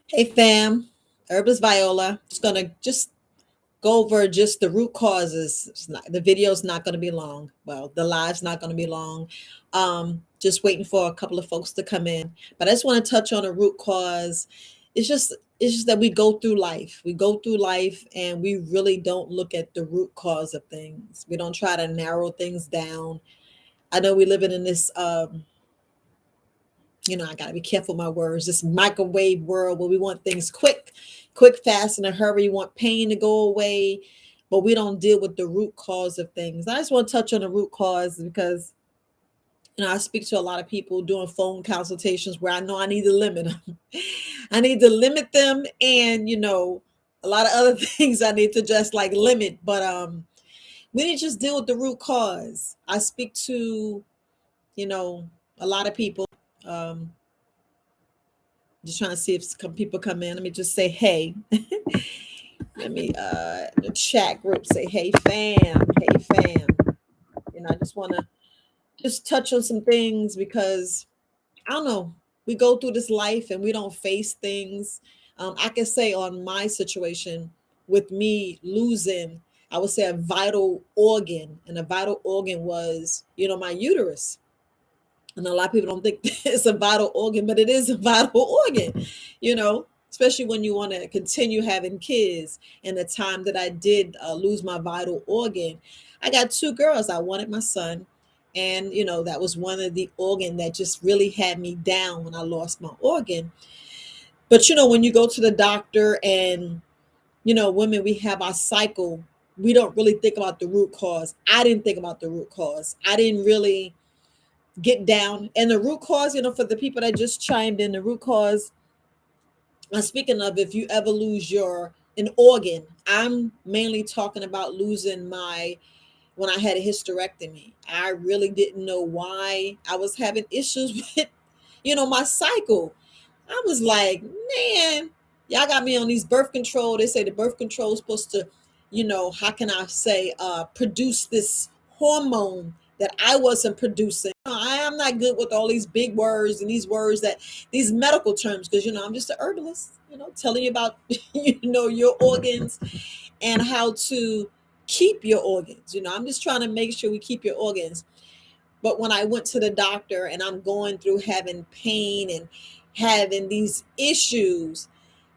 Hey fam, Herbalist Viola. Just gonna go over just the root causes. The video's not gonna be long. Well, the live's not gonna be long. Just waiting for a couple of folks to come in. But I just want to touch on a root cause. It's just that we go through life. We go through life and we really don't look at the root cause of things. We don't try to narrow things down. I know we live in this I got to be careful with my words. This microwave world where we want things quick, fast, in a hurry. We want pain to go away, but we don't deal with the root cause of things. I just want to touch on the root cause because I speak to a lot of people doing phone consultations where I know I need to limit them. I need to limit them, and a lot of other things I need to just like limit. But we need to just deal with the root cause. I speak to you know a lot of people. Um, Just trying to see if some people come in. Let me just say hey. Let me the chat group say hey fam, hey fam. I just want to just touch on some things because I don't know. We go through this life and we don't face things. I can say on my situation with me losing, I would say a vital organ, and a vital organ was my uterus. And a lot of people don't think it's a vital organ, but it is a vital organ, especially when you want to continue having kids. And the time that I did lose my vital organ, I got two girls. I wanted my son. And, that was one of the organ that just really had me down when I lost my organ. But, when you go to the doctor and, women, we have our cycle, we don't really think about the root cause. I didn't think about the root cause. I didn't really get down. And the root cause, for the people that just chimed in, the root cause, speaking of, if you ever lose an organ, I'm mainly talking about losing when I had a hysterectomy. I really didn't know why I was having issues with, my cycle. I was like, man, y'all got me on these birth control. They say the birth control is supposed to, how can I say, produce this hormone that I wasn't producing. I am not good with all these big words and these medical terms, because I'm just a herbalist, telling you about your organs and how to keep your organs. I'm just trying to make sure we keep your organs. But when I went to the doctor and I'm going through having pain and having these issues,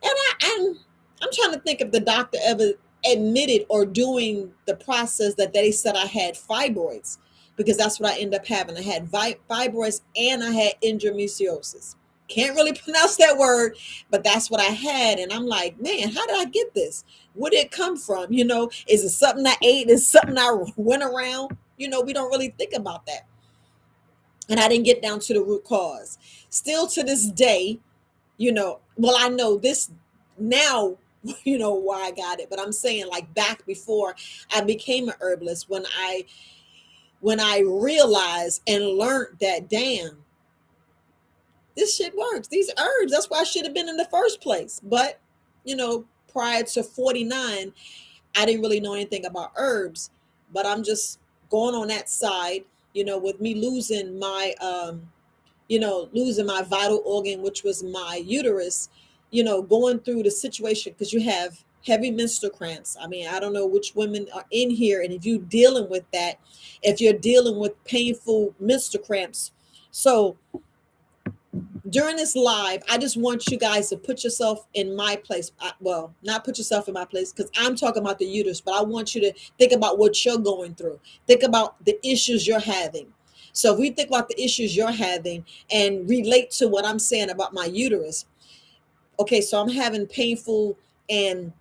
and I'm trying to think if the doctor ever admitted or doing the process that they said I had fibroids, because that's what I ended up having. I had fibroids and I had endometriosis. Can't really pronounce that word, but that's what I had. And I'm like, man, how did I get this? Where did it come from? Is it something I ate? Is it something I went around? We don't really think about that. And I didn't get down to the root cause. Still to this day, well, I know this now, why I got it, but I'm saying, like, back before I became an herbalist, when I realized and learned that, damn, this shit works. These herbs, that's why I should have been in the first place. But, prior to 49, I didn't really know anything about herbs, but I'm just going on that side, with me losing my vital organ, which was my uterus, going through the situation, because you have heavy menstrual cramps. I mean, I don't know which women are in here, and if you're dealing with that, if you're dealing with painful menstrual cramps. So during this live, I just want you guys to put yourself in my place. Well, not put yourself in my place, because I'm talking about the uterus, but I want you to think about what you're going through. Think about the issues you're having. So if we think about the issues you're having and relate to what I'm saying about my uterus, okay, so I'm having and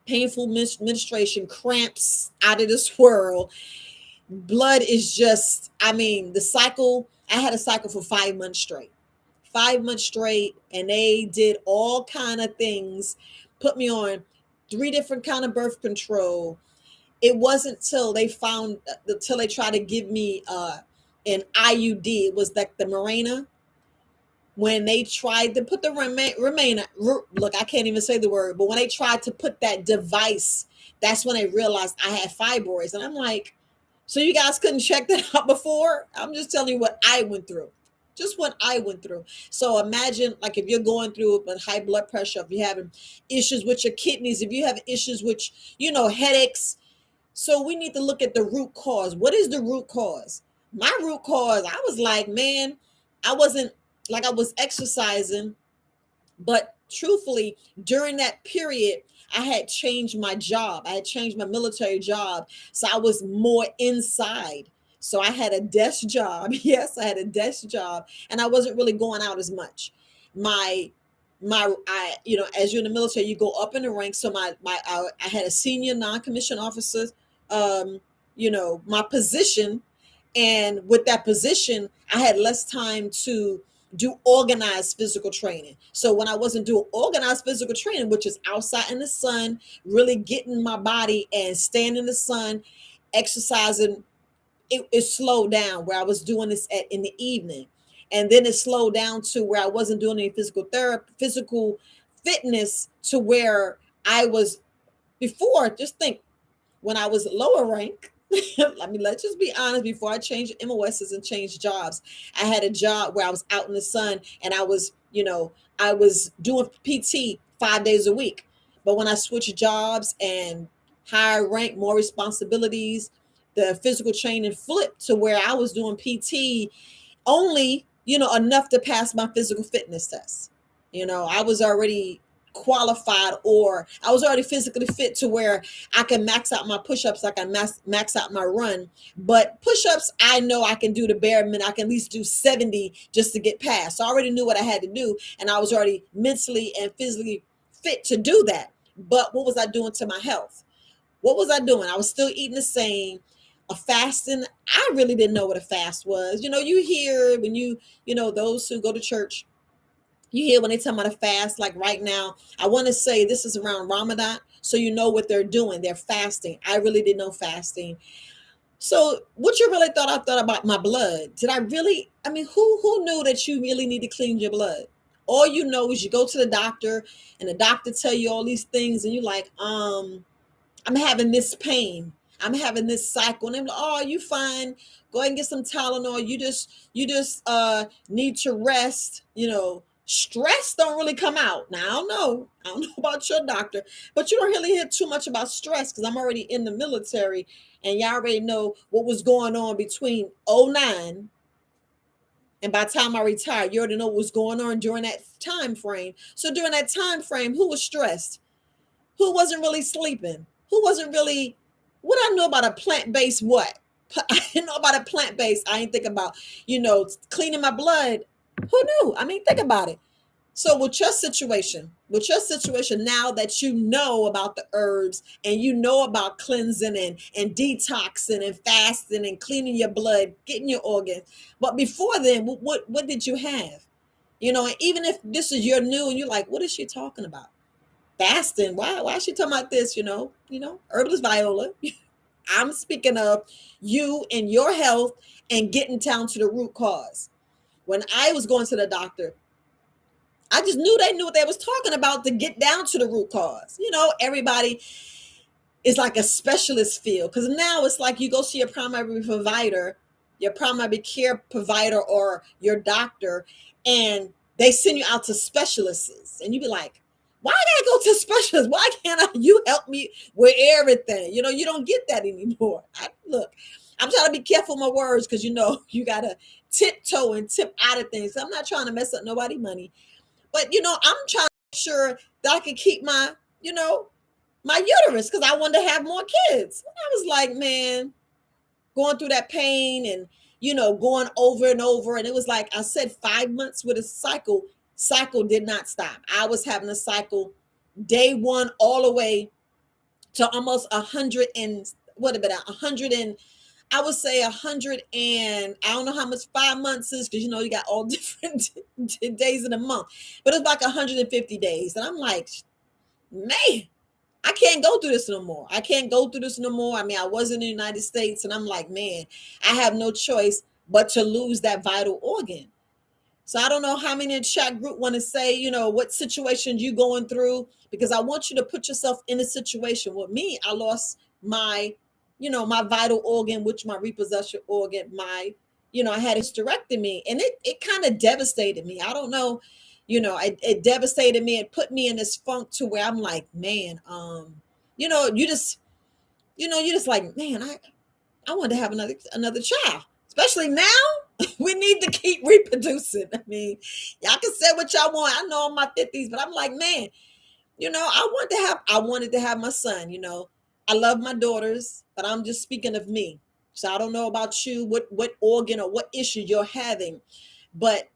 painful menstruation, cramps out of this world. Blood is just, I mean, the cycle, I had a cycle for 5 months straight. 5 months straight, and they did all kind of things, put me on 3 different kind of birth control. It wasn't till they tried to give me an IUD. It was like the Mirena. When they tried to put the remain look, I can't even say the word, but when they tried to put that device, that's when they realized I had fibroids. And I'm like, so you guys couldn't check that out before? I'm just telling you what I went through. Just what I went through. So imagine, like, if you're going through with high blood pressure, if you're having issues with your kidneys, if you have issues with, headaches. So we need to look at the root cause. What is the root cause? My root cause, I was like, man, I wasn't, like, I was exercising, but truthfully, during that period, I had changed my job. I had changed my military job. So I was more inside. So I had a desk job. Yes, I had a desk job. And I wasn't really going out as much. My I, as you're in the military, you go up in the ranks. So I had a senior non-commissioned officer, my position. And with that position, I had less time to do organized physical training. So when I wasn't doing organized physical training, which is outside in the sun, really getting my body and staying in the sun, exercising, it slowed down where I was doing this in the evening. And then it slowed down to where I wasn't doing any physical therapy, physical fitness, to where I was before. Just think, when I was lower rank, let's just be honest, before I changed MOSs and changed jobs, I had a job where I was out in the sun, and I was doing PT 5 days a week. But when I switched jobs and higher rank, more responsibilities, the physical training flipped to where I was doing PT only, enough to pass my physical fitness test. I was already qualified, or I was already physically fit to where I can max out my push-ups, I can max out my run. But push-ups, I know I can do the bare minimum. I can at least do 70 just to get past. So I already knew what I had to do, and I was already mentally and physically fit to do that. But what was I doing to my health? What was I doing? I was still eating the same. A fasting, I really didn't know what a fast was. You hear when those who go to church, you hear when they talk about a fast, like right now, I want to say this is around Ramadan. So you know what they're doing. They're fasting. I really didn't know fasting. So what you really thought I thought about my blood? Did I really? I mean, who knew that you really need to clean your blood? All you know is you go to the doctor, and the doctor tell you all these things, and you're like, I'm having this pain. I'm having this cycle. And they're like, oh, you fine. Go ahead and get some Tylenol. You just need to rest. Stress don't really come out. Now I don't know about your doctor, but you don't really hear too much about stress, because I'm already in the military, and y'all already know what was going on between '09 and by the time I retired. You already know what was going on during that time frame. So during that time frame, who was stressed? Who wasn't really sleeping? Who wasn't really, what I know about a plant-based what? I didn't know about a plant-based. I didn't think about, cleaning my blood. Who knew? I mean, think about it. So with your situation, now that you know about the herbs, and you know about cleansing and detoxing and fasting and cleaning your blood, getting your organs. But before then, what did you have? And even if this is your new and you're like, what is she talking about? Fasting. Why is she talking about this? Herbalist Viola. I'm speaking of you and your health and getting down to the root cause. When I was going to the doctor, I just knew they knew what they was talking about to get down to the root cause. Everybody is like a specialist field, because now it's like you go see your primary provider, your primary care provider, or your doctor, and they send you out to specialists, and you be like, why I gotta go to specialists? Why can't you help me with everything? You don't get that anymore. Look, I'm trying to be careful with my words, because you gotta tiptoe and tip out of things. I'm not trying to mess up nobody's money, but I'm trying to make sure that I can keep my uterus, because I wanted to have more kids. I was like, man, going through that pain and going over and over. And it was like I said, 5 months with a cycle did not stop. I was having a cycle day one all the way to almost 100 and what about 100 and I would say 100 and I don't know how much 5 months is, because you got all different days in a month, but it's like 150 days. And I'm like, man, I can't go through this no more. I can't go through this no more. I mean, I was in the United States, and I'm like, man, I have no choice but to lose that vital organ. So I don't know how many in the chat group want to say, what situation you going through, because I want you to put yourself in a situation. With me, I lost my vital organ, which my repossession organ, my I had a hysterectomy, and it kind of devastated me. I don't know, it devastated me. It put me in this funk to where I'm like, man, you know, you just, you just like, man, I want to have another child, especially now. We need to keep reproducing. I mean, y'all can say what y'all want. I know I'm in my 50s, but I'm like, man, I wanted to have my son. I love my daughters, but I'm just speaking of me. So I don't know about you, what organ or what issue you're having, but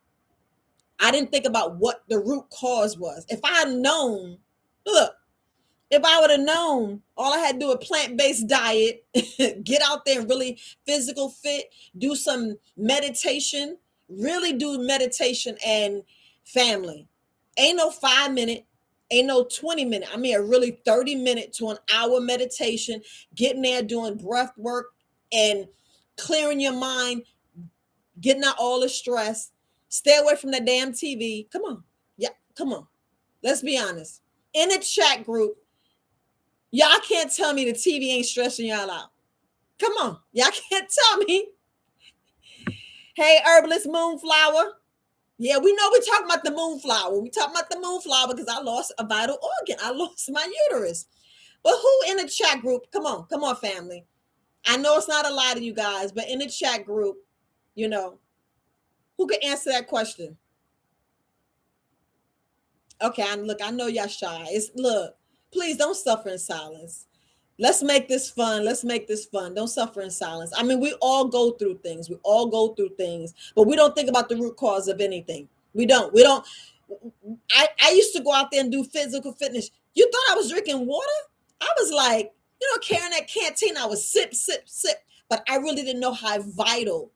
I didn't think about what the root cause was. If I had known, look, if I would have known, all I had to do a plant-based diet, get out there and really physical fit, do some meditation, really do meditation and family. Ain't no 5 minute, ain't no 20 minute. I mean, a really 30 minute to an hour meditation, getting there, doing breath work and clearing your mind, getting out all the stress. Stay away from the damn TV. Come on. Yeah, come on. Let's be honest. In the chat group, y'all can't tell me the TV ain't stressing y'all out. Come on. Y'all can't tell me. Hey, herbalist moonflower. Yeah, we know we're talking about the moonflower. We talking about the moonflower because I lost a vital organ. I lost my uterus. But who in the chat group? Come on, family. I know it's not a lot of you guys, but in the chat group, who can answer that question? Okay, I know y'all shy. Look, please don't suffer in silence. Let's make this fun. Let's make this fun. Don't suffer in silence. I mean, we all go through things. We all go through things, but we don't think about the root cause of anything. We don't. We don't. I used to go out there and do physical fitness. You thought I was drinking water? I was like, carrying that canteen. I was sip, sip, sip. But I really didn't know how vital.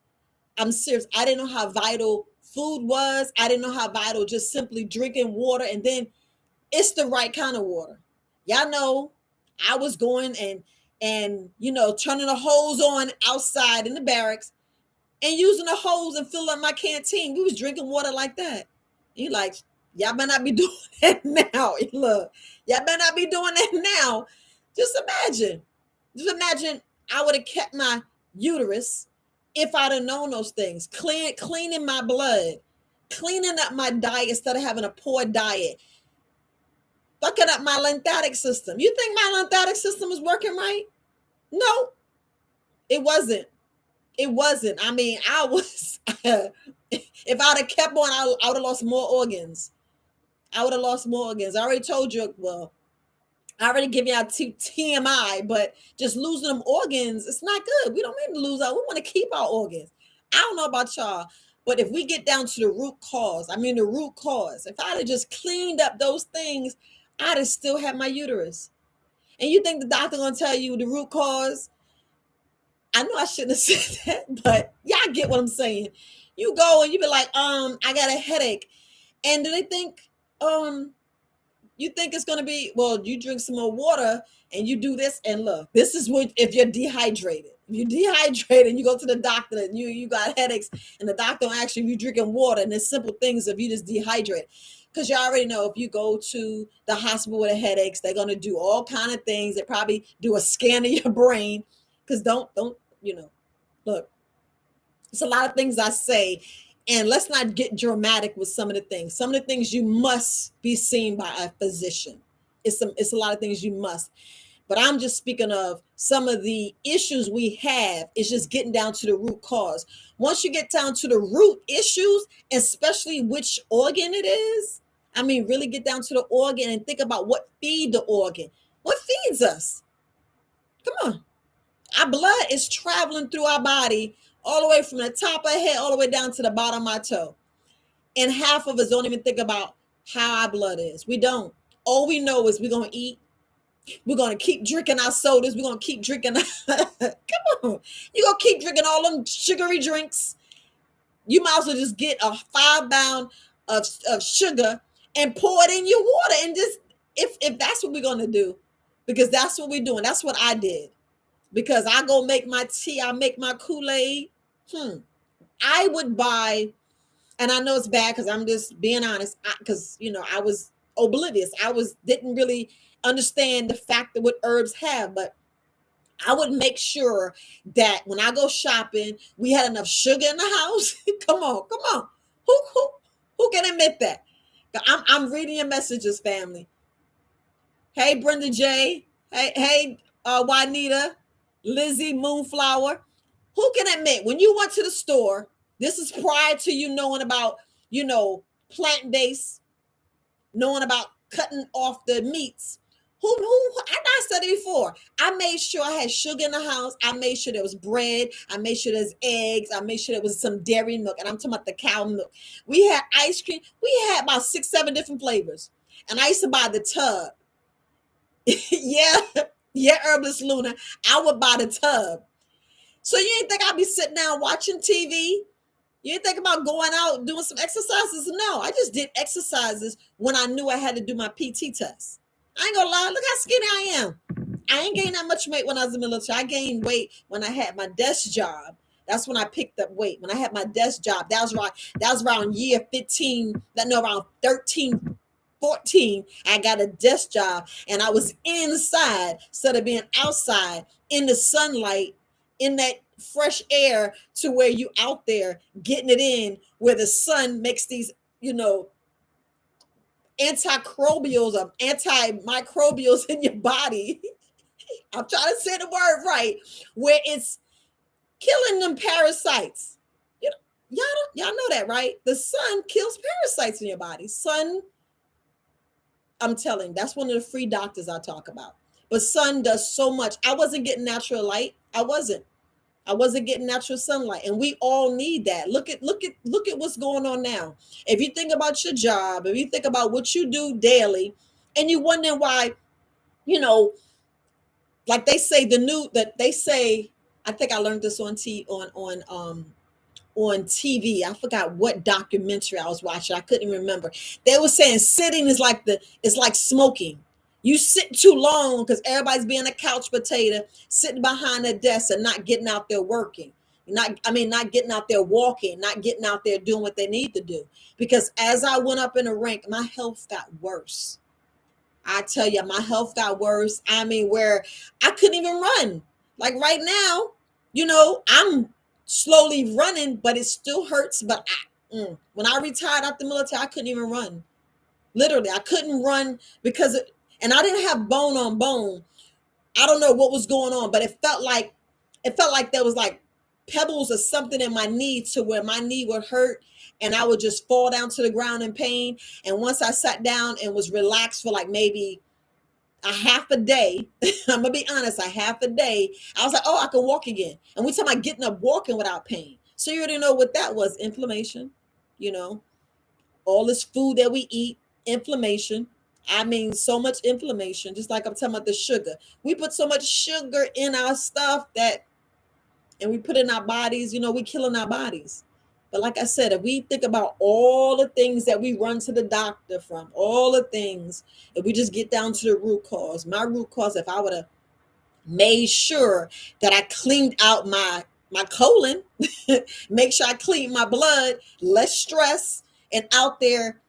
I'm serious. I didn't know how vital food was. I didn't know how vital just simply drinking water, and then it's the right kind of water. Y'all know I was going and turning the hose on outside in the barracks and using the hose and filling up my canteen. We was drinking water like that. You like, y'all better not be doing that now. Look, y'all better not be doing that now. Just imagine I would have kept my uterus if I'd have known those things. Cleaning my blood, cleaning up my diet instead of having a poor diet, fucking up my lymphatic system. You think my lymphatic system was working right? No, it wasn't. It wasn't. I mean, I was, if I'd have kept on, I would have lost more organs. I would have lost more organs. I already told you, well, I already give you out TMI, but just losing them organs, it's not good. We don't need to lose our, we want to keep our organs. I don't know about y'all, but if we get down to the root cause, if I'd have just cleaned up those things, I'd have still had my uterus. And you think the doctor gonna tell you the root cause? I know I shouldn't have said that, but y'all get what I'm saying. You go and you be like, I got a headache. And do they think, you think it's gonna be, well, you drink some more water and you do this, and look, this is what, if you're dehydrated. If you're dehydrated and you go to the doctor and you got headaches, and the doctor asks you if you're drinking water, and there's simple things if you just dehydrate. Because you already know if you go to the hospital with headaches, they're gonna do all kind of things. They probably do a scan of your brain. Because don't look, it's a lot of things I say, and let's not get dramatic with some of the things. Some of the things you must be seen by a physician. It's a lot of things you must. But I'm just speaking of some of the issues we have. It's just getting down to the root cause. Once you get down to the root issues, especially which organ it is, I mean, really get down to the organ and think about what feed the organ. What feeds us? Come on. Our blood is traveling through our body all the way from the top of the head all the way down to the bottom of my toe. And half of us don't even think about how our blood is. We don't. All we know is we're going to eat. We're going to keep drinking our sodas. We're going to keep drinking. Come on. You're going to keep drinking all them sugary drinks. You might as well just get a 5 pound of sugar and pour it in your water. And just, if that's what we're going to do, because that's what we're doing. That's what I did. Because I go make my tea, I make my Kool-Aid. I would buy, and I know it's bad because I'm just being honest, because I was oblivious. Didn't really understand the fact that what herbs have, but I would make sure that when I go shopping, we had enough sugar in the house. Come on, come on. Who can admit that? I'm reading your messages, family. Hey, Brenda J. Hey, Juanita, Lizzie, Moonflower. Who can admit when you went to the store? This is prior to you knowing about, plant based, knowing about cutting off the meats. I said it before. I made sure I had sugar in the house. I made sure there was bread. I made sure there's eggs. I made sure there was some dairy milk. And I'm talking about the cow milk. We had ice cream. We had about 6, 7 different flavors. And I used to buy the tub. Yeah, yeah, Herbalist Luna. I would buy the tub. So you didn't think I'd be sitting down watching TV? You didn't think about going out doing some exercises? No, I just did exercises when I knew I had to do my PT test. I ain't gonna lie, look how skinny I am. I ain't gained that much weight when I was in the military. I gained weight when I had my desk job. That's when I picked up weight. When I had my desk job, that was around year 15, around 13, 14. I got a desk job and I was inside instead of being outside in the sunlight, in that fresh air, to where you out there getting it in, where the sun makes these, antimicrobials in your body. I'm trying to say the word right, where it's killing them parasites. You know, y'all know that, right? The sun kills parasites in your body. Sun, I'm telling you, that's one of the free doctors I talk about. But sun does so much. I wasn't getting natural light. I wasn't getting natural sunlight, and we all need that. Look at what's going on now. If you think about your job, if you think about what you do daily, and you wonder why, you know, like they say I think I learned this on TV. I forgot what documentary I was watching. I couldn't remember. They were saying sitting is like smoking. You sit too long because everybody's being a couch potato, sitting behind a desk and not getting out there working. Not getting out there walking, not getting out there doing what they need to do. Because as I went up in the rank, my health got worse. I tell you, my health got worse. Where I couldn't even run. Like right now, I'm slowly running, but it still hurts. But when I retired out the military, I couldn't even run. Literally, I couldn't run and I didn't have bone on bone. I don't know what was going on, but it felt like there was like pebbles or something in my knee, to where my knee would hurt and I would just fall down to the ground in pain. And once I sat down and was relaxed for like maybe a half a day, I'm gonna be honest, a half a day, I was like, oh, I can walk again. And we talking about getting up walking without pain. So you already know what that was: inflammation. You know, all this food that we eat, inflammation. So much inflammation. Just like I'm talking about the sugar. We put so much sugar in our stuff and we put in our bodies, we killing our bodies. But like I said, if we think about all the things that we run to the doctor from, all the things, if we just get down to the root cause, my root cause, if I would have made sure that I cleaned out my colon, make sure I clean my blood, less stress, and out there,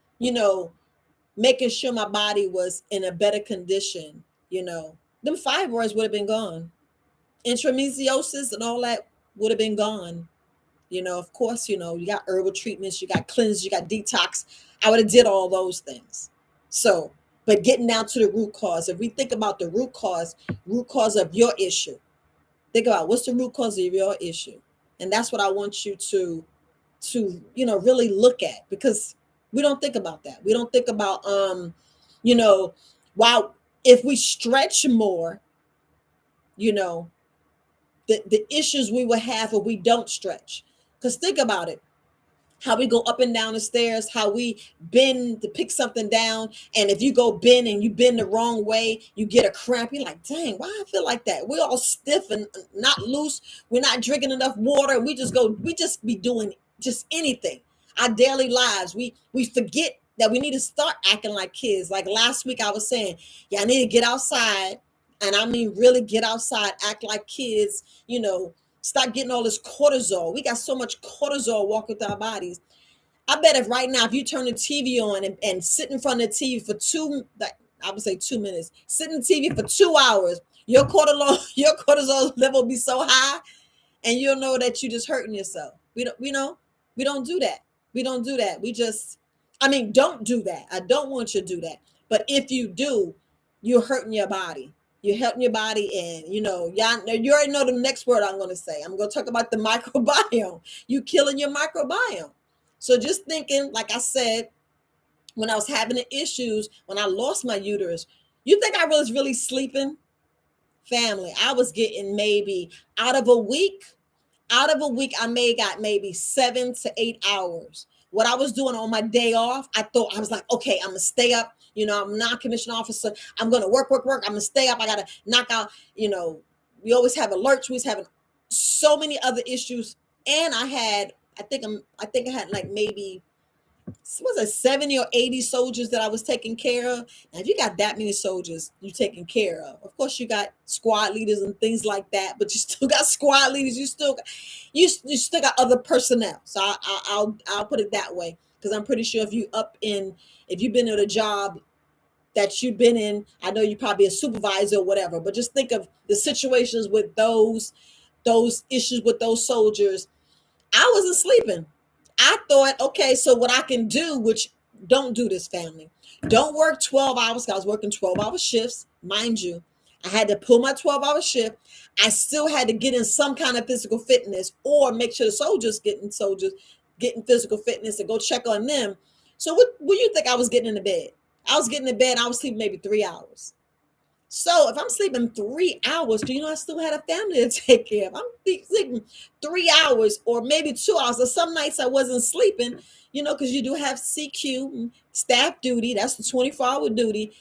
making sure my body was in a better condition, them fibroids would have been gone. Endometriosis and all that would have been gone. Of course, you got herbal treatments, you got cleanse, you got detox. I would have did all those things. So, but getting down to the root cause, if we think about the root cause of your issue, think about what's the root cause of your issue. And that's what I want you to really look at, because we don't think about that. We don't think about, wow, if we stretch more, the issues we will have if we don't stretch. Because think about it, how we go up and down the stairs, how we bend to pick something down. And if you go bend and you bend the wrong way, you get a cramp. You're like, dang, why I feel like that? We're all stiff and not loose. We're not drinking enough water. And we just be doing just anything. Our daily lives, we forget that we need to start acting like kids. Like last week I was saying, yeah, I need to get outside. And really get outside, act like kids, start getting all this cortisol. We got so much cortisol walking through our bodies. I bet if right now, if you turn the TV on and sit in front of the TV for I would say 2 minutes, sit in the TV for 2 hours, your cortisol level will be so high, and you'll know that you're just hurting yourself. We don't do that. We don't do that. We just, I mean, don't do that. I don't want you to do that. But if you do, you're hurting your body. You're hurting your body, and y'all, you already know the next word I'm going to say. I'm going to talk about the microbiome. You killing your microbiome. So just thinking, like I said, when I was having the issues, when I lost my uterus, you think I was really sleeping? Family, I was getting maybe out of a week, I may got maybe 7 to 8 hours. What I was doing on my day off, I was like, okay, I'm gonna stay up. I'm a non-commissioned officer. I'm gonna work. I'm gonna stay up. I gotta knock out. We always have alerts. We was having so many other issues, and I think I had like maybe was it 70 or 80 soldiers that I was taking care of. Now, if you got that many soldiers you taking care of course you got squad leaders and things like that, but you still got squad leaders. You still got other personnel. So I'll put it that way, because I'm pretty sure if you've been at a job that you've been in, I know you're probably a supervisor or whatever. But just think of the situations with those issues with those soldiers. I wasn't sleeping. I thought, okay, so what I can do, which don't do this, family. Don't work 12 hours. I was working 12-hour shifts, mind you. I had to pull my 12-hour shift. I still had to get in some kind of physical fitness, or make sure the getting physical fitness, and go check on them. So what do you think I was getting into bed? I was getting in bed. I was sleeping maybe 3 hours. So if I'm sleeping 3 hours, do you know I still had a family to take care of? I'm sleeping 3 hours or maybe 2 hours. Or some nights I wasn't sleeping, because you do have CQ, staff duty. That's the 24-hour duty.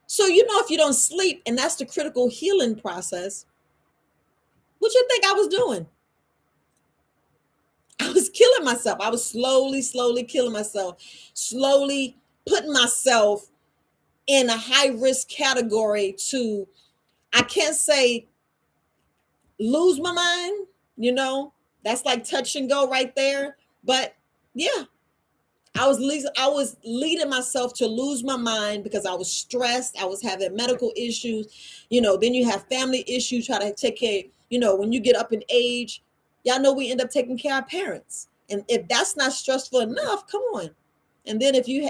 So, if you don't sleep, and that's the critical healing process, what you think I was doing? I was killing myself. I was slowly killing myself, slowly putting myself in a high risk category to, I can't say lose my mind, that's like touch and go right there. But yeah, I was leading myself to lose my mind, because I was stressed. I was having medical issues. Then you have family issues, try to take care. When you get up in age, y'all know we end up taking care of parents. And if that's not stressful enough, come on. And then if you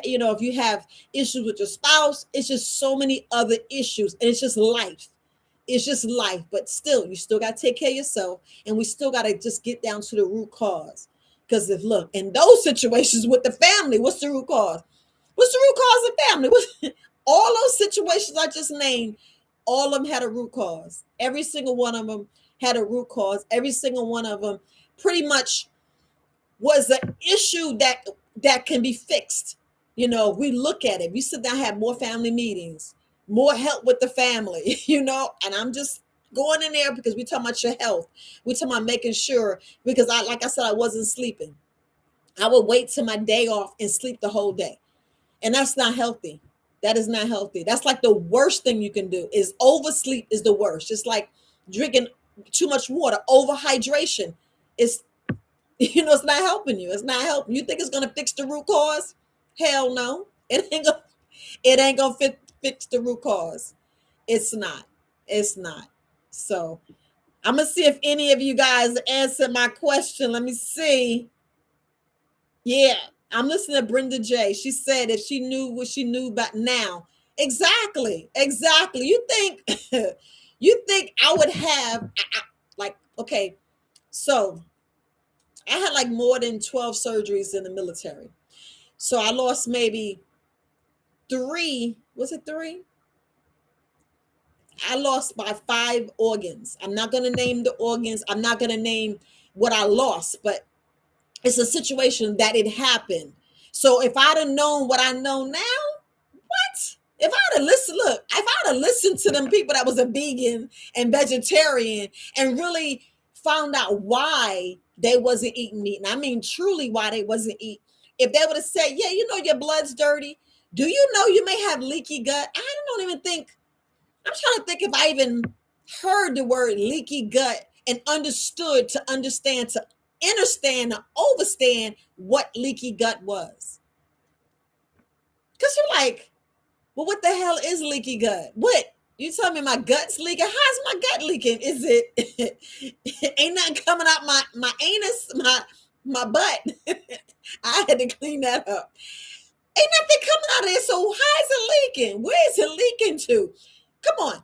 have issues with your spouse, it's just so many other issues, and it's just life. It's just life. But still, you still got to take care of yourself, and we still got to just get down to the root cause. Because if look, in those situations with the family, what's the root cause? What's the root cause of family? All those situations I just named, all of them had a root cause. Every single one of them had a root cause. Every single one of them pretty much was an issue that can be fixed. We look at it. We sit down, have more family meetings, more help with the family, and I'm just going in there because we talking about your health. We talking about making sure, because like I said, I wasn't sleeping. I would wait till my day off and sleep the whole day. And that's not healthy. That is not healthy. That's like the worst thing you can do. Is oversleep is the worst. Just like drinking too much water, overhydration. It's it's not helping you. It's not helping. You think it's gonna fix the root cause? Hell no. It ain't gonna fix the root cause. It's not. It's not. So I'm gonna see if any of you guys answer my question. Let me see. Yeah, I'm listening to Brenda J. She said if she knew what she knew about now. Exactly. Exactly. You think I would have like, okay, so I had like more than 12 surgeries in the military. So I lost maybe three. Was it three? I lost by 5 organs. I'm not going to name the organs. I'm not going to name what I lost, but it's a situation that it happened. So if I'd have known what I know now, what? If I'd have listened, look, if I'd have listened to them people that was a vegan and vegetarian and really found out why they wasn't eating meat, and I mean truly why they wasn't eating, if they would have said, yeah, your blood's dirty. Do you know you may have leaky gut? I don't even think, I'm trying to think if I even heard the word leaky gut and understand, to overstand what leaky gut was. Because you're like, well, what the hell is leaky gut? What? You tell me my gut's leaking. How's my gut leaking? Is it ain't nothing coming out my anus, my butt? I had to clean that up. Ain't nothing coming out of there. So how is it leaking? Where is it leaking to? Come on.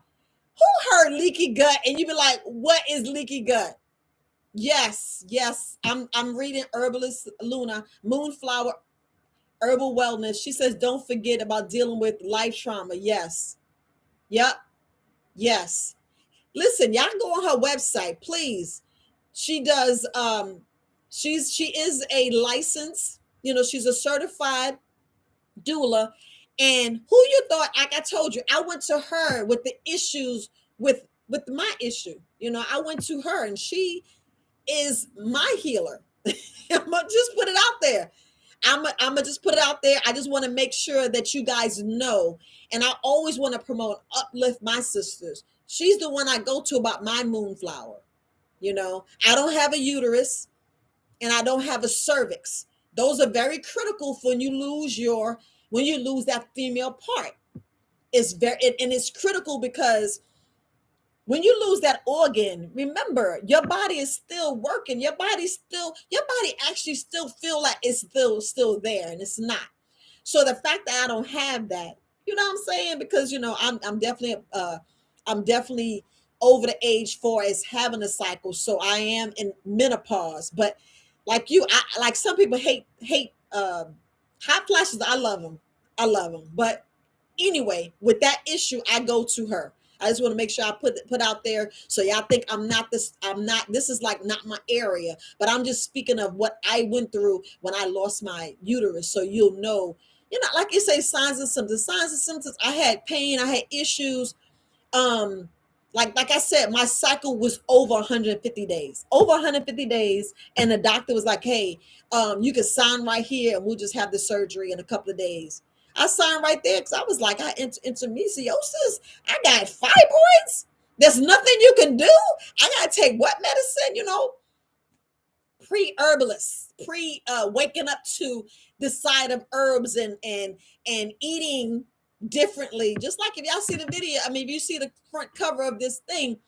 Who heard leaky gut? And you be like, what is leaky gut? Yes, yes. I'm reading Herbalist Luna, Moonflower Herbal Wellness. She says, don't forget about dealing with life trauma. Yes. Yep. Yes. Listen, y'all go on her website, please. She does she is a licensed, she's a certified doula. And who you thought, like I told you, I went to her with the issues with my issue. I went to her and she is my healer. I'm gonna just put it out there. I'm gonna just put it out there. I just want to make sure that you guys know. And I always want to promote, uplift my sisters. She's the one I go to about my moonflower. I don't have a uterus and I don't have a cervix. Those are very critical for when you lose that female part. And it's critical because when you lose that organ, remember your body is still working. Your body actually still feel like it's still there, and it's not. So the fact that I don't have that, you know what I'm saying? Because I'm definitely over the age for as having a cycle. So I am in menopause. But like like some people hate hot flashes. I love them. I love them. But anyway, with that issue, I go to her. I just want to make sure I put out there so y'all think this is like not my area, but I'm just speaking of what I went through when I lost my uterus. So you'll know, like you say, signs and symptoms. Signs and symptoms. I had pain, I had issues. um like I said, my cycle was over 150 days, and the doctor was like, hey, you can sign right here and we'll just have the surgery in a couple of days. I signed right there because I was like, I endometriosis, I got fibroids, there's nothing you can do, I gotta take what medicine, pre-herbalist, pre waking up to the side of herbs and eating differently. Just like if y'all see the video, I mean, if you see the front cover of this thing,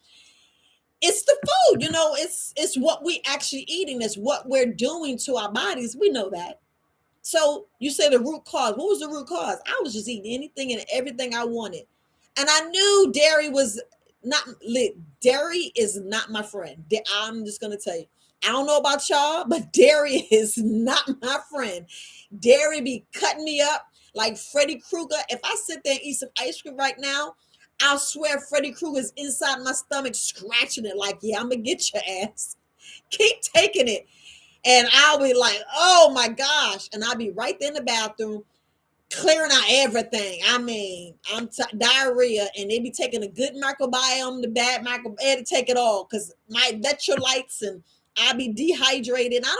it's the food, it's what we actually eating, it's what we're doing to our bodies. We know that. So you say the root cause. What was the root cause? I was just eating anything and everything I wanted. And I knew dairy was not lit. Dairy is not my friend. I'm just going to tell you. I don't know about y'all, but dairy is not my friend. Dairy be cutting me up like Freddy Krueger. If I sit there and eat some ice cream right now, I'll swear Freddy Krueger's inside my stomach scratching it like, yeah, I'm going to get your ass. Keep taking it. And I'll be like, oh my gosh. And I'll be right there in the bathroom, clearing out everything. I mean, diarrhea, and they be taking a good microbiome, the bad microbiome, to take it all. Because my electrolytes, and I'll be dehydrated. I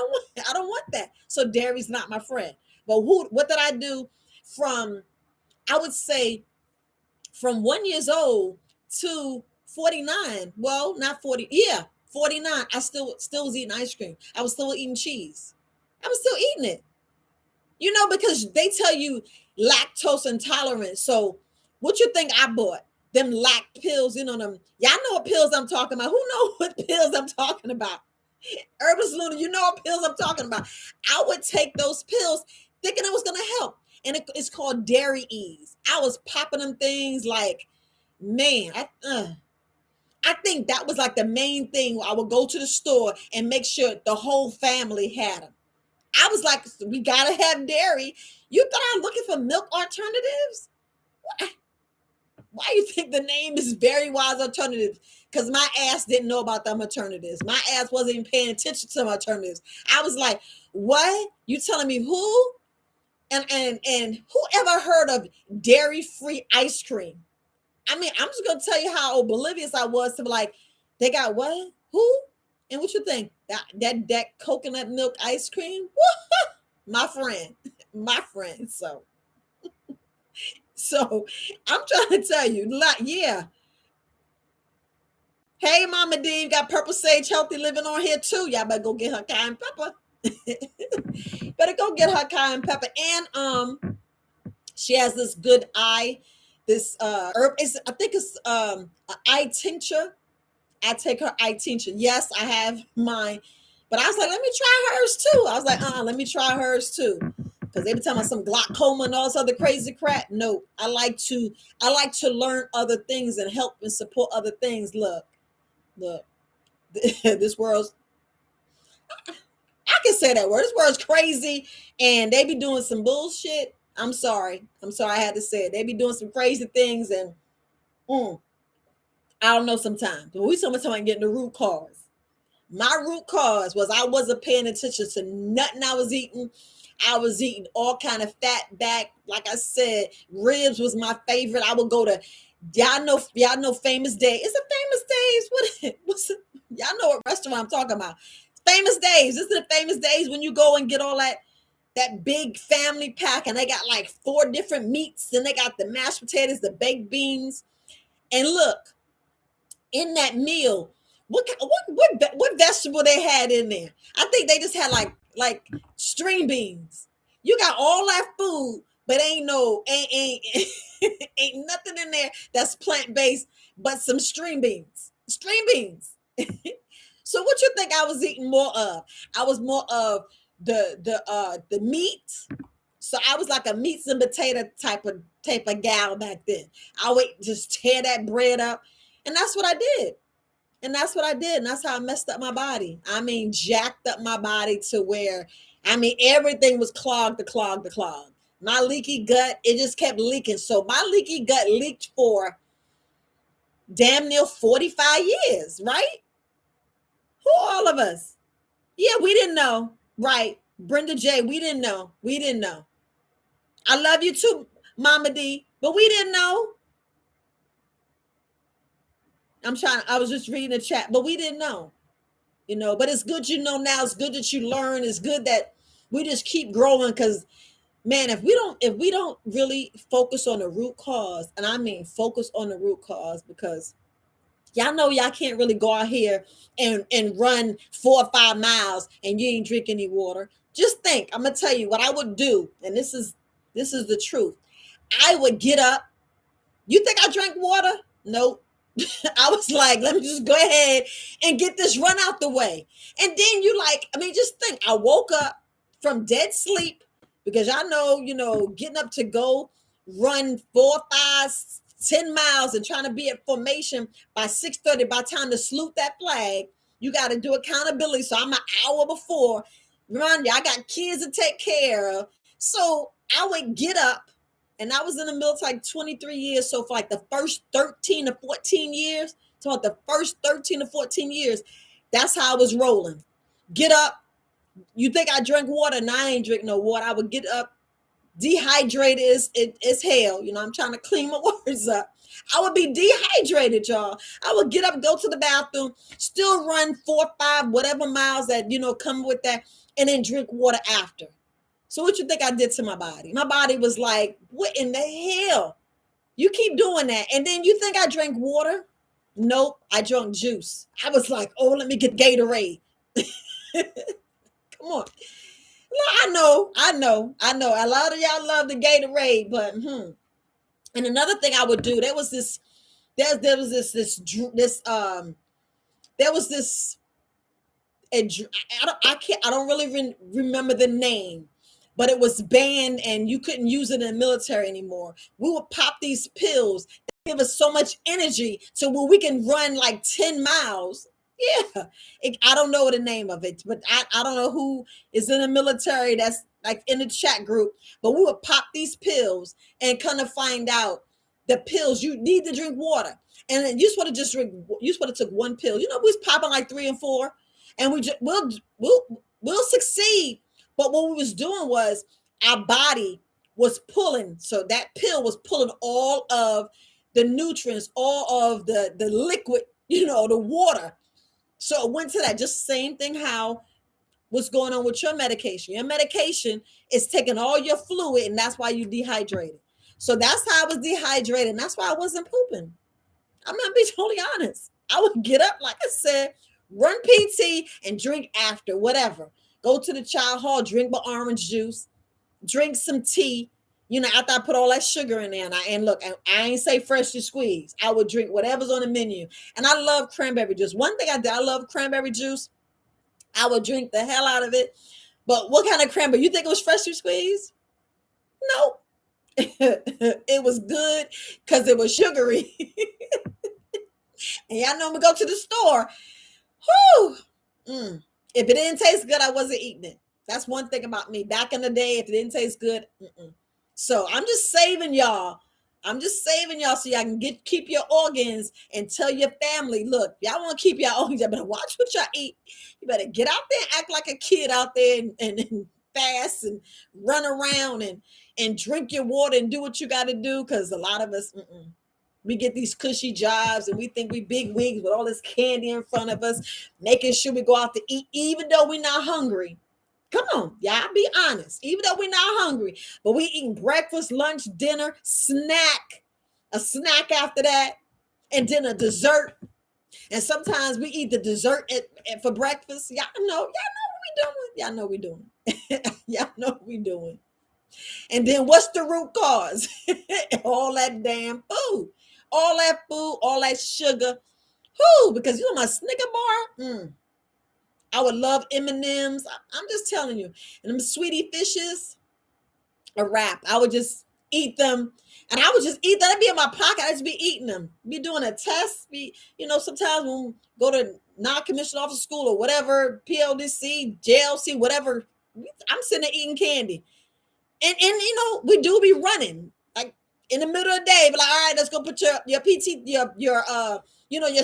don't want that. So dairy's not my friend. But what did I do I would say from 1 year old to 49? Well, not 40. Yeah, 49. I still was eating ice cream. I was still eating cheese. I was still eating it. Because they tell you lactose intolerance. So what you think I bought? Them lact pills, them. Y'all know what pills I'm talking about. Who know what pills I'm talking about? Herbalist Luna, you know what pills I'm talking about. I would take those pills thinking it was going to help. And it's called Dairy Ease. I was popping them things like, man, I think that was like the main thing. I would go to the store and make sure the whole family had them. I was like, we got to have dairy. You thought I'm looking for milk alternatives? Why you think the name is Very Wise Alternatives? Because my ass didn't know about them alternatives. My ass wasn't even paying attention to them alternatives. I was like, what? You telling me who? And who ever heard of dairy-free ice cream? I mean, I'm just gonna tell you how oblivious I was to be like, they got what? Who? And what you think? That coconut milk ice cream? My friend. My friend. So I'm trying to tell you, like, yeah. Hey, Mama D, got Purple Sage Healthy Living on here too. Y'all better go get her cayenne pepper. Better go get her cayenne pepper. And she has this good eye this herb. I think it's an eye tincture. I take her eye tincture. Yes, I have mine, but I was like, let me try hers too. I was like, let me try hers too, because they be talking about some glaucoma and all this other crazy crap. No, I like to learn other things and help and support other things. Look, this world's, I can say that word. This world's crazy, and they be doing some bullshit. I'm sorry, I had to say it. They be doing some crazy things, and mm, I don't know sometimes. But we talking about getting the root cause. My root cause was I wasn't paying attention to nothing I was eating. I was eating all kind of fat back. Like I said, ribs was my favorite. I would go to, y'all know Famous Days. Is it Famous Days? What's it? Y'all know what restaurant I'm talking about. Famous Days. This is the Famous Days when you go and get all that big family pack, and they got like 4 different meats, and they got the mashed potatoes, the baked beans. And look, in that meal, what vegetable they had in there? I think they just had like string beans. You got all that food, but ain't ain't nothing in there that's plant based, but some string beans. String beans. So what you think I was eating more of? I was more of the meat. So I was like a meats and potato type of gal back then. I would just tear that bread up, and that's what I did. And that's what I did. And that's how I messed up my body. I mean, jacked up my body to where, I mean, everything was clogged to clog to clog. My leaky gut, it just kept leaking. So my leaky gut leaked for damn near 45 years, right? Who all of us? Yeah, we didn't know. Right. Brenda J, we didn't know. We didn't know. I love you too, Mama D, but we didn't know. I was just reading the chat, but we didn't know. But it's good now. It's good that you learn. It's good that we just keep growing, because man, if we don't really focus on the root cause, and I mean focus on the root cause, because y'all know y'all can't really go out here and run 4 or 5 miles and you ain't drink any water. Just think, I'm gonna tell you what I would do, and this is the truth. I would get up. You think I drank water? Nope. I was like, let me just go ahead and get this run out the way. And then just think, I woke up from dead sleep, because y'all know, getting up to go run 4, 5, 10 miles and trying to be at formation by 6:30. By the time to salute that flag, you got to do accountability. So I'm an hour before. Remind you, I got kids to take care of. So I would get up. And I was in the military like 23 years. So for like the first 13 to 14 years, that's how I was rolling. Get up. You think I drank water? And I ain't drink no water. I would get up dehydrated as hell. I'm trying to clean my words up. I would be dehydrated, y'all. I would get up, go to the bathroom, still run 4, 5, whatever miles that, come with that, and then drink water after. So what you think I did to my body? My body was like, what in the hell? You keep doing that. And then you think I drank water? Nope, I drank juice. I was like, oh, let me get Gatorade. Come on. I know. A lot of y'all love the Gatorade, but And another thing I would do, there was this I don't really remember the name, but it was banned and you couldn't use it in the military anymore. We would pop these pills that give us so much energy so when we can run like 10 miles. Yeah, I don't know the name of it, but I don't know who is in the military that's like in the chat group, but we would pop these pills and kind of find out the pills you need to drink water. And then you just want to took one pill. We was popping like 3 and 4, and we'll succeed. But what we was doing was our body was pulling. So that pill was pulling all of the nutrients, all of the liquid, the water. So it went to that. Just same thing how what's going on with your medication. Your medication is taking all your fluid, and that's why you dehydrated. So that's how I was dehydrated, and that's why I wasn't pooping. I'm gonna be totally honest. I would get up, like I said, run PT and drink after, whatever. Go to the child hall, drink my orange juice, drink some tea, After I put all that sugar in there, and look, I ain't say freshly squeezed. I would drink whatever's on the menu. And I love cranberry juice. One thing I did, I love cranberry juice. I would drink the hell out of it. But what kind of cranberry? You think it was freshly squeezed? Nope. It was good because it was sugary. And y'all know me go to the store. Whew. If it didn't taste good, I wasn't eating it. That's one thing about me. Back in the day, if it didn't taste good, So I'm just saving y'all. I'm just saving y'all so y'all can keep your organs and tell your family, look, y'all want to keep your organs, y'all better watch what y'all eat. You better get out there and act like a kid out there and fast and run around and drink your water and do what you got to do, because a lot of us, we get these cushy jobs and we think we big wigs with all this candy in front of us, making sure we go out to eat, even though we're not hungry. Come on, y'all, be honest. Even though we're not hungry, but we eating breakfast, lunch, dinner, a snack after that, and then a dessert. And sometimes we eat the dessert for breakfast. Y'all know what we doing. Y'all know we doing. Y'all know what we doing. And then what's the root cause? All that damn food. All that food, all that sugar. Whoo, because my Snicker bar, I would love M&Ms. I'm just telling you. And them sweetie fishes, a wrap. I would just eat them. And I would just eat them. That'd be in my pocket. I'd just be eating them. Be doing a test. Sometimes when we go to non-commissioned officer school or whatever, PLDC, JLC, whatever, I'm sitting there eating candy. And we do be running. Like in the middle of the day, be like, all right, let's go put your PT, your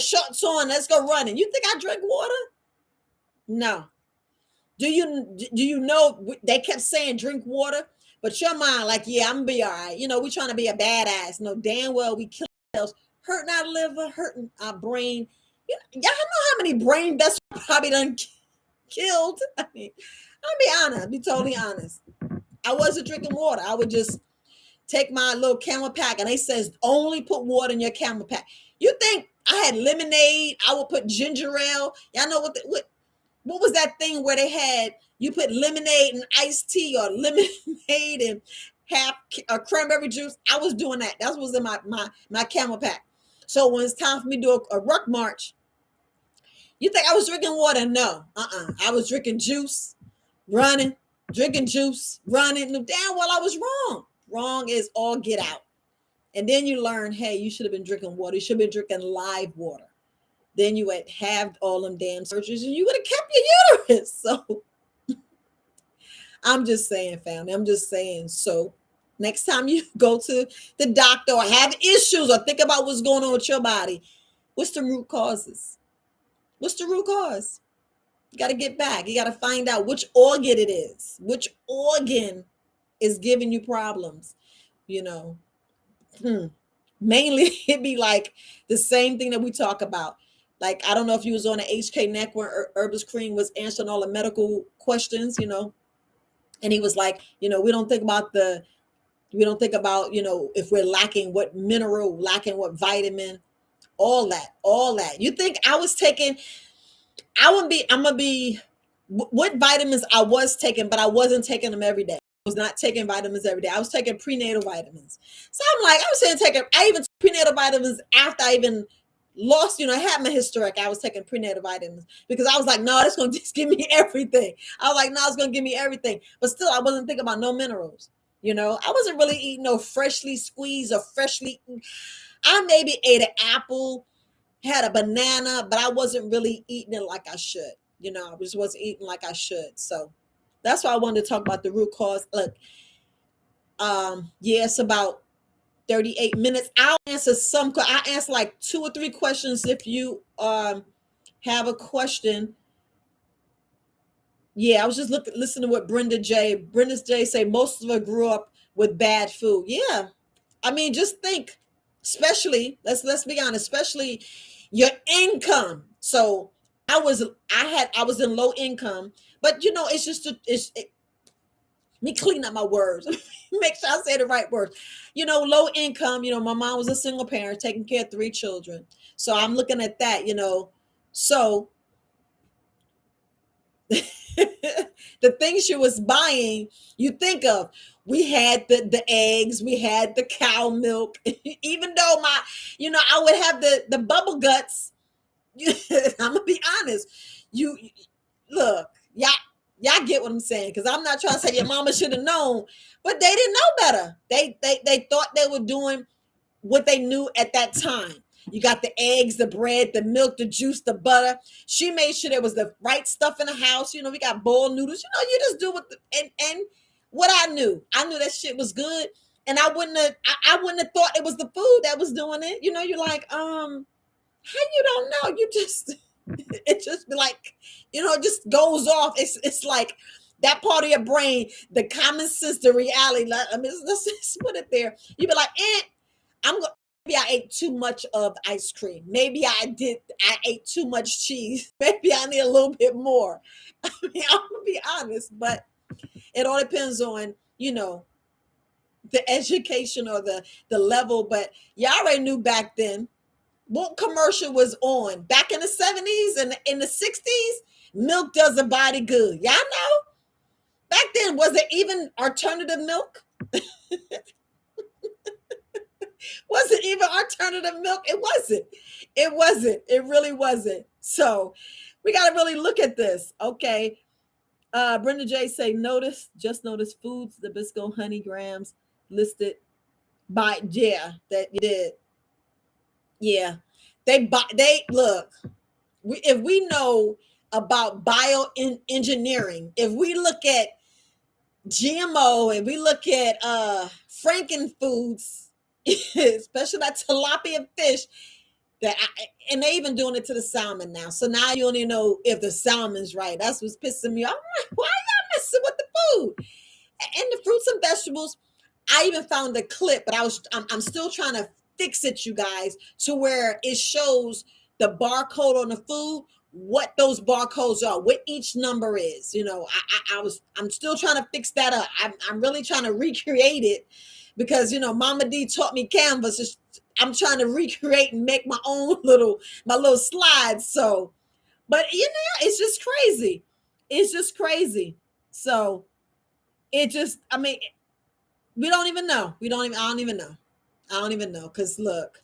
shorts on. Let's go running. You think I drink water? No. Do you know they kept saying drink water, but your mind like, yeah, I'm gonna be all right. We trying to be a badass. No, damn well we kill ourselves, hurting our liver, hurting our brain. Y'all know how many brain vessels probably done killed. I mean, I'll be honest, be totally honest. I wasn't drinking water. I would just take my little camel pack, and they says only put water in your camel pack. You think I had lemonade? I would put ginger ale. Y'all know what was that thing where they had you put lemonade and iced tea, or lemonade and half cranberry juice? I was doing that. That was in my camel pack. So when it's time for me to do a ruck march, you think I was drinking water? No. I was drinking juice, running, drinking juice, running. No, damn well I was wrong. Wrong is all get out. And then you learn, hey, you should have been drinking water. You should have been drinking live water. Then you would have all them damn surgeries and you would have kept your uterus. So I'm just saying, family. I'm just saying. So next time you go to the doctor or have issues or think about what's going on with your body, what's the root causes? What's the root cause? You got to get back. You got to find out which organ it is. Which organ is giving you problems, Mainly it'd be like the same thing that we talk about. Like, I don't know if you was on the HK Neck where Herbalist Cream was answering all the medical questions, and he was like, we don't think about, if we're lacking what mineral, lacking what vitamin, all that. You think I was taking, I'm going to be, what vitamins I was taking, but I wasn't taking them every day. I was not taking vitamins every day. I was taking prenatal vitamins. So I'm like, I even took prenatal vitamins after I even lost, I had my hysteric. I was taking prenatal vitamins because I was like, no, it's going to just give me everything. I was like, no, it's going to give me everything. But still, I wasn't thinking about no minerals. I wasn't really eating no freshly squeezed or freshly. I maybe ate an apple, had a banana, but I wasn't really eating it like I should. I just wasn't eating like I should. So that's why I wanted to talk about the root cause. Look, it's about 38 minutes. I answer like 2 or 3 questions if you have a question. Yeah, I was just listening to what Brenda J say. Most of us grew up with bad food. Yeah, I mean, just think, especially let's be honest, especially your income. So I was in low income, but it's just me clean up my words, make sure I say the right words. Low income. My mom was a single parent taking care of 3 children. So I'm looking at that. So the things she was buying, you think of We had the eggs, we had the cow milk. Even though I would have the bubble guts. I'm gonna be honest. You look, y'all get what I'm saying, because I'm not trying to say your mama should have known, but they didn't know better. They thought they were doing what they knew at that time. You got the eggs, the bread, the milk, the juice, the butter. She made sure there was the right stuff in the house. We got boiled noodles. You just do what and what I knew that shit was good, and I wouldn't have thought it was the food that was doing it. You're like, how you don't know? You just it just be like, it just goes off. It's like that part of your brain, the common sense, the reality. I mean, let's put it there. You be like, I'm going. Maybe I ate too much of ice cream. Maybe I ate too much cheese. Maybe I need a little bit more. I mean, I'm gonna be honest, but it all depends on the education or the level. But you already knew back then what commercial was on back in the 70s and in the 60s. Milk does a body good. Y'all know back then, was it even alternative milk? Was it even alternative milk? It wasn't. It wasn't. It really wasn't. So we got to really look at this. Okay. Brenda J say, just notice foods, the Bisco honey grams listed by, yeah, that you did. Yeah. They look, if we know about bioengineering, if we look at GMO and we look at Franken foods, especially that tilapia fish, and they even doing it to the salmon now. So now you only know if the salmon's right. That's what's pissing me off. I'm like, why y'all messing with the food? And the fruits and vegetables. I even found a clip, but I'm still trying to fix it, you guys, to where it shows the barcode on the food, what those barcodes are, what each number is. I'm still trying to fix that up. I'm really trying to recreate it because Mama D taught me Canvas. I'm trying to recreate and make my own little slides. So, but it's just crazy. It's just crazy. So I mean, we don't even know. I don't even know. I don't even know. Because look,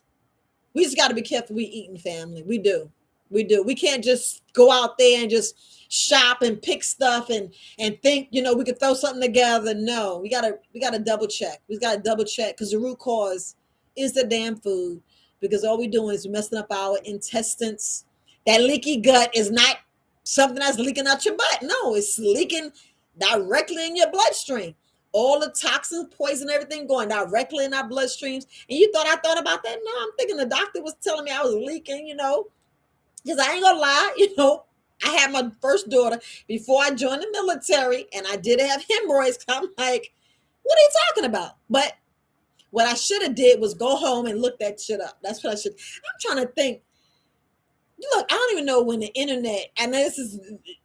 we just got to be careful we eating, family. We do. We do. We can't just go out there and just shop and pick stuff and think, we could throw something together. No, we gotta double check. We gotta double check, because the root cause is the damn food. Because all we doing is messing up our intestines. That leaky gut is not something that's leaking out your butt. No, it's leaking directly in your bloodstream. All the toxins, poison, everything going directly in our bloodstreams. And you thought I thought about that? No, I'm thinking the doctor was telling me I was leaking, because I ain't gonna lie, I had my first daughter before I joined the military, and I did have hemorrhoids. I'm like, what are you talking about? But what I should have did was go home and look that shit up. That's what I should. I'm trying to think. Look, I don't even know when the internet, and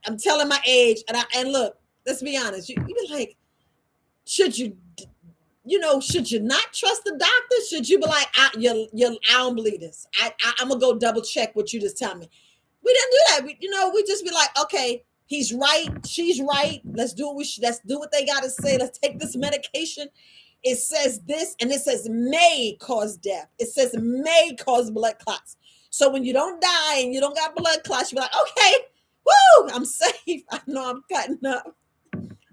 I'm telling my age, and look, let's be honest. You be like, should you not trust the doctor? Should you be like, I don't believe this. I'm gonna go double check what you just tell me. We didn't do that. We just be like, okay, he's right, she's right. Let's do what they gotta say. Let's take this medication. It says this, and it says may cause death. It says may cause blood clots. So when you don't die and you don't got blood clots, you be like, okay, woo, I'm safe. I know I'm cutting up.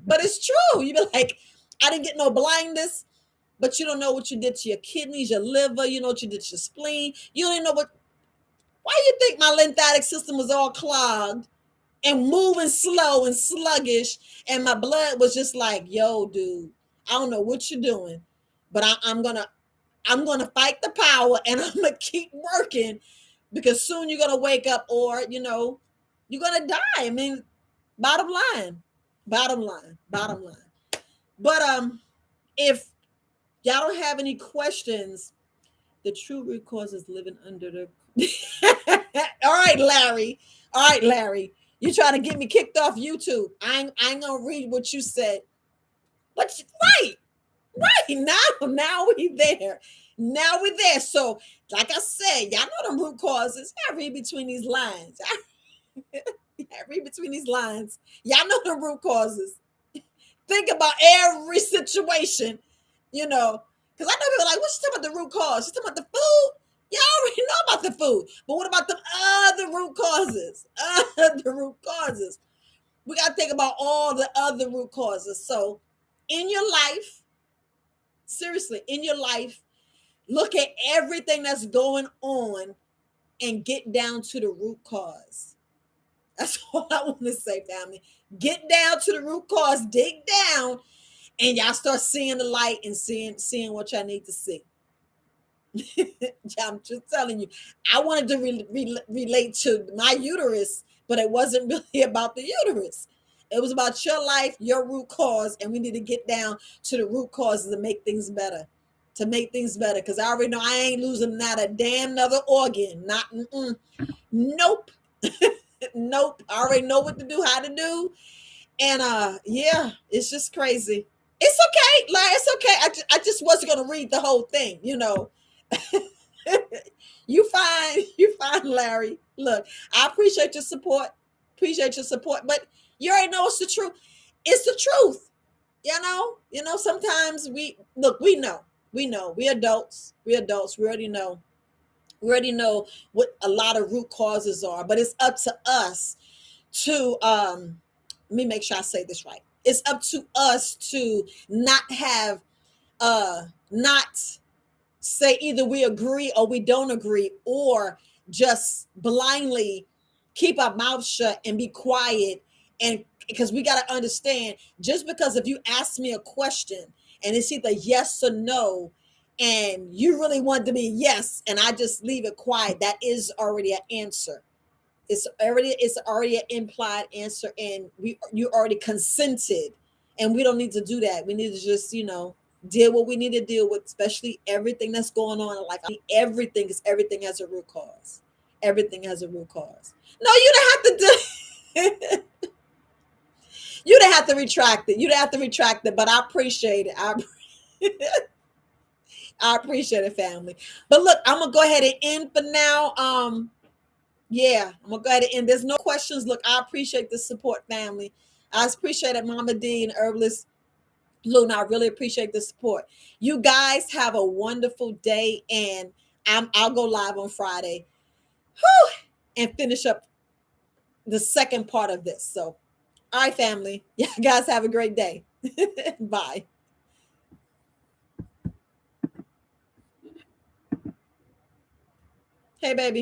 But it's true. You be like, I didn't get no blindness, but you don't know what you did to your kidneys, your liver. You know what you did to your spleen. You don't even know why you think my lymphatic system was all clogged and moving slow and sluggish, and my blood was just like, yo, dude, I don't know what you're doing, but I'm gonna fight the power, and I'm gonna keep working, because soon you're gonna wake up, or you're gonna die. I mean, bottom line. But if y'all don't have any questions, the true root cause is living under the. All right, Larry. You trying to get me kicked off YouTube? I ain't gonna read what you said. But right now we there. Now we there. So, like I said, y'all know the root causes. I read between these lines. I read between these lines. Y'all know the root causes. Think about every situation, you know. Because I know people are like, what's you talking about the root cause? You talking about the food? Y'all already know about the food. But what about the other root causes? Other root causes. We got to think about all the other root causes. So in your life, seriously, in your life, look at everything that's going on and get down to the root cause. That's all I want to say, family. Get down to the root cause, dig down, and y'all start seeing the light and seeing what y'all need to see. I'm just telling you. I wanted to relate to my uterus, but it wasn't really about the uterus. It was about your life, your root cause, and we need to get down to the root causes to make things better. To make things better, because I already know I ain't losing not a damn another organ. Not, nope, nope. I already know what to do, how to do, and yeah, it's just crazy. It's okay, like it's okay. I just wasn't gonna read the whole thing, you know. You fine, Larry. Look, I appreciate your support. Appreciate your support. But you already know it's the truth. It's the truth. You know? You know, sometimes we look, we know. We know. We adults. We adults. We already know. We already know what a lot of root causes are, but it's up to us to let me make sure I say this right. It's up to us to not have not say either we agree or we don't agree, or just blindly keep our mouth shut and be quiet. And because we got to understand, just because if you ask me a question and it's either yes or no, and you really want to be yes, and I just leave it quiet, that is already an answer. It's already an implied answer, and you already consented, and we don't need to do that. We need to just deal what we need to deal with, especially everything that's going on in life. I mean, everything has a root cause. Everything has a root cause. No, you don't have to do. You don't have to retract it. You don't have to retract it, but I appreciate it. I appreciate it, family. But look, I'm gonna go ahead and end for now. Yeah, I'm gonna go ahead and end. There's no questions. Look, I appreciate the support, family. I appreciate it, Mama D and Herbalist Luna. I really appreciate the support. You guys have a wonderful day, and I'll go live on Friday. Whew, and finish up the second part of this. So, all right, family. Yeah, guys, have a great day. Bye. Hey, baby.